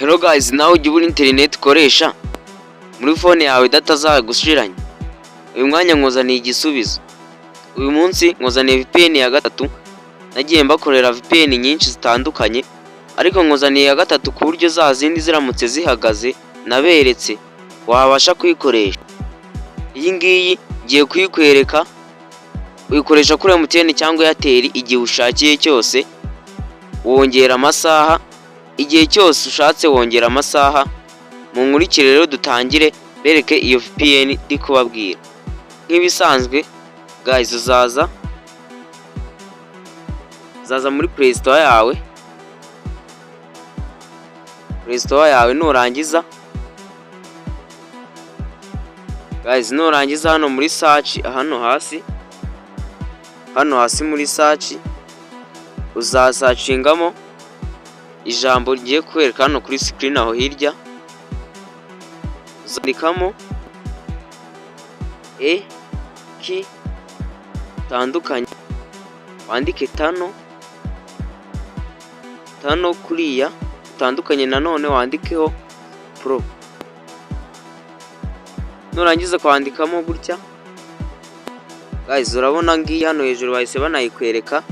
Hello guys, nawe ujya ubura internet ukoresha muri phone yawe data zagushiranye. Uyu mwanya nkuzaniye igisubizo. Uyu munsi nkuzaniye VPN ya gatatu. Nagiye mbakorera VPN nyinshi zitandukanye, ariko nkuzaniye ya gatatu ku buryo za zindi ziramutse zihagaze naberetse wabasha kuyikoresha. Iyi ngiyi ngiye kuyikwereka, uyikoresha kuri MTN cyangwa Airtel igihe ushakiye cyose. Wongera amasaha igihe cyose ushatse, wongera amasaha. Mu nkurikire rero dutangire bereke iyo VPN ndi kubabwira. Nk'ibisanzwe guys, uzaza muri Play Store yawe. Play Store yawe nurangiza guys, nurangiza hano muri search, hano hasi muri search uzasachingamo ijambo ngiye kwereka hano kuri screen aho hirya. Uzandikamo ki tandukanye, wandike tano kuriya utandukanye, nanone wandikeho pro. Nurangiza kwandikamo gutya guys, urabona ngiyi hano hejuru bahise banayikwereka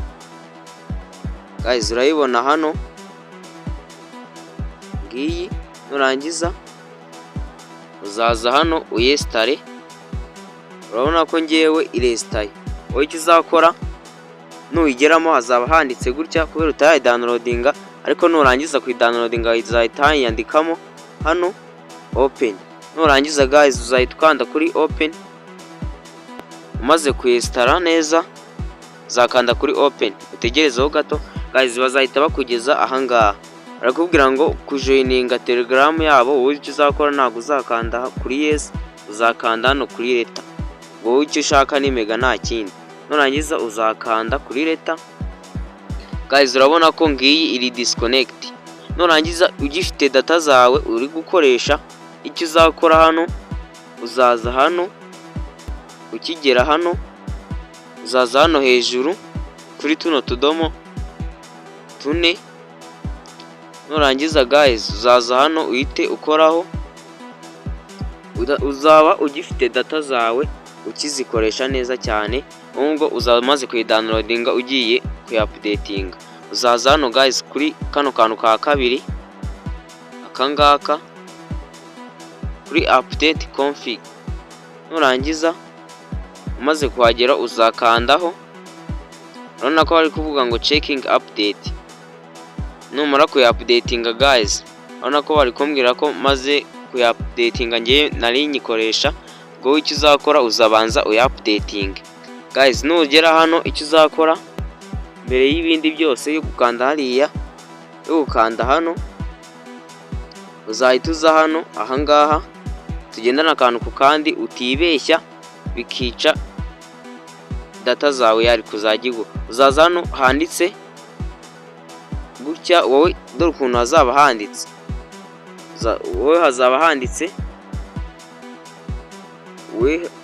guys, urayibona hano ngiyi. Nurangiza uzaza hano uyestare. Urabona ko ngewe irestaye. Wowe icyo uzakora nuyigeramo hazaba handitse gutya kubera utayidownloadinga, ariko nurangiza kuyidownloadinga uzahita yandikamo hano open. Nurangiza guys, uzahita ukanda kuri open. Umaze kuyestara neza uzakanda kuri open, utegerezeho gato guys, bazahita bakugeza ahangaha. Barakubwira ngo kujoininga Telegram yabo. Wowe icyo uzakora ntabwo uzakanda kuri yes, uzakanda hano kuri leta. Wowe icyo ushaka ni mega nta kindi. Nurangiza uzakanda kuri leta guys, urabona ko ngiyi iri disconnect. Nurangiza ugifite data zawe uri gukoresha, icyo uzakora hano uzaza hano, ukigera hano uzaza hano hejuru kuri tuno tudomo tune. Nurangiza guys, uzaza hano uhite ukoraho. Uzaba ugifite data zawe ukizikoresha neza cyane. Ubwo uzaba umaze kuyidownloadinga ugiye kuyupdatinga. Uzaza hano guys kuri kano kantu ka kabiri akangaka kuri update config. Nurangiza umaze kuhagera uzakandaho. Urabona ko bari kuvuga ngo checking update. Numara kuyupdatinga guys, urabona ko bari kumbwira ko maze kuyupdatinga ngiye nari nyikoresha. Ngo icyo uzakora uzabanza uyupdating guys. Nugera hano icyo uzakora mbere y'ibindi byose yo gukanda hariya, yo gukanda hano, uzahita uza hano ahangaha tugendana akantu ku kandi, utibeshya bikica data zawe yari kuzagigo. Uzaza hano handitse gutya, wowe dore ukuntu hazaba handitse. Wowe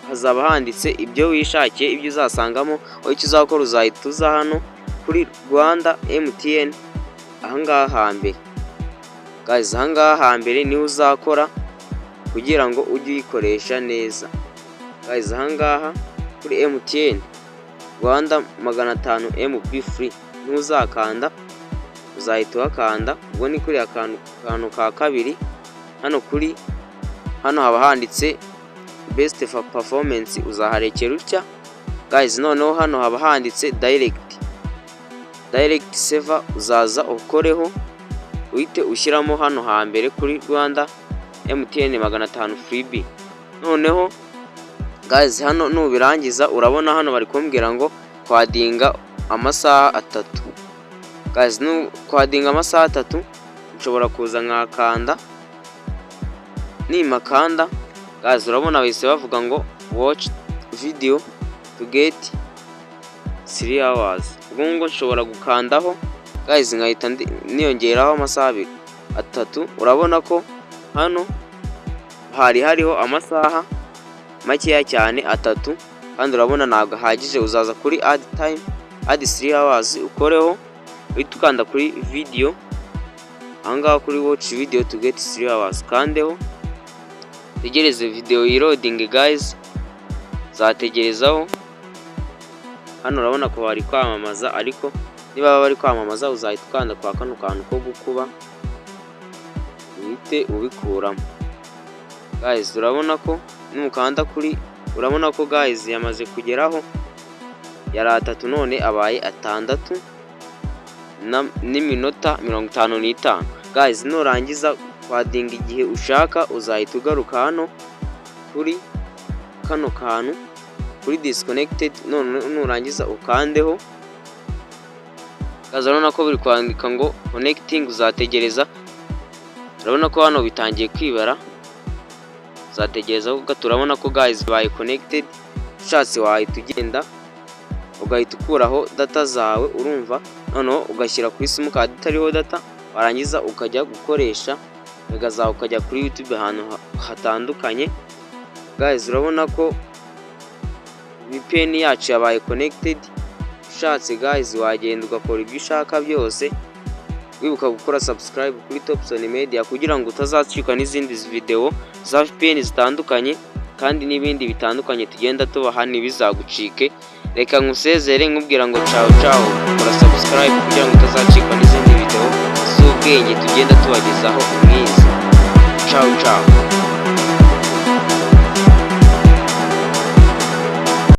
hazaba handitse ibyo wishakiye, ibyo uzasangamo. Wowe icyo uzakora uzahita uza hano kuri Rwanda MTN ahangaha hambere guys. Ahangaha hambere niho uzakora kugira ngo ujye uyikoresha neza guys. Ahangaha kuri MTN Rwanda 500 MB free niho uzakanda, uzahita uhakanda. Ubwo ni kuri akantu ka kabiri hano haba handitse best for performance, uzaharekera utya guys. Noneho hano haba handitse direct server, uzaza ukoreho uhite ushyiramo hano hambere kuri Rwanda MTN 500 freebie. Noneho guys, hano nubirangiza urabona hano bari kumbwira ngo kwadinga amasaha 3 guys. Kwadinga amasaha 3 nshobora kuza nkakanda. Nimakanda guys, urabona bahise bavuga ngo watch video to get 3 hours. Ubwo ngo nshobora gukandaho guys, nkahita niyongeraho amasaha 3. Urabona ko hano hariho amasaha makeya cyane 3, kandi urabona ntabwo ahagije. Uzaza kuri add time, add 3 hours ukoreho, uhita ukanda kuri video ahangaha kuri watch video to get 3 hours, kandeho tegereze video loading guys, zategerezaho. Hano urabona ko bari kwamamaza, ariko niba bari kwamamaza uzahita ukanda kwa kano kantu ko gukuba uhite ubikuramo guys. Urabona ko numukanda kuri, urabona ko guys yamaze kugeraho, yari 3 none abaye 6 n'iminota 55 guys. Nurangiza kwadinga igihe ushaka uzahita ugaruka hano kuri kano kantu kuri disconnected, none nurangiza ukandeho guys. Urabona ko biri kwandika ngo connecting, uzategereza. Urabona ko hano bitangiye kwibara, uzategereza kuko turabona ko guys bayi connected. Ushatse wahita ugenda ugahita ukuraho data zawe, urumva, noneho ugashyira kuri simukadi itariho data, warangiza ukajya gukoresha mega zawe, ukajya kuri YouTube ahantu hatandukanye guys. Urabona ko VPN yacu yabaye connected. Ushatse guys wagenda ugakora ibyo ushaka byose, wibuka gukora subscribe kuri Topson Media kugira ngo utazacika n'izindi video za VPN zitandukanye kandi n'ibindi bitandukanye tugenda tubaha ntibizagucike. Reka nkusezere nkubwira ngo ciao ciao, kora subscribe kugira ngo utazacika n'izindi video z'ubwenge tugenda tubagezaho mwiza. Ciao ciao.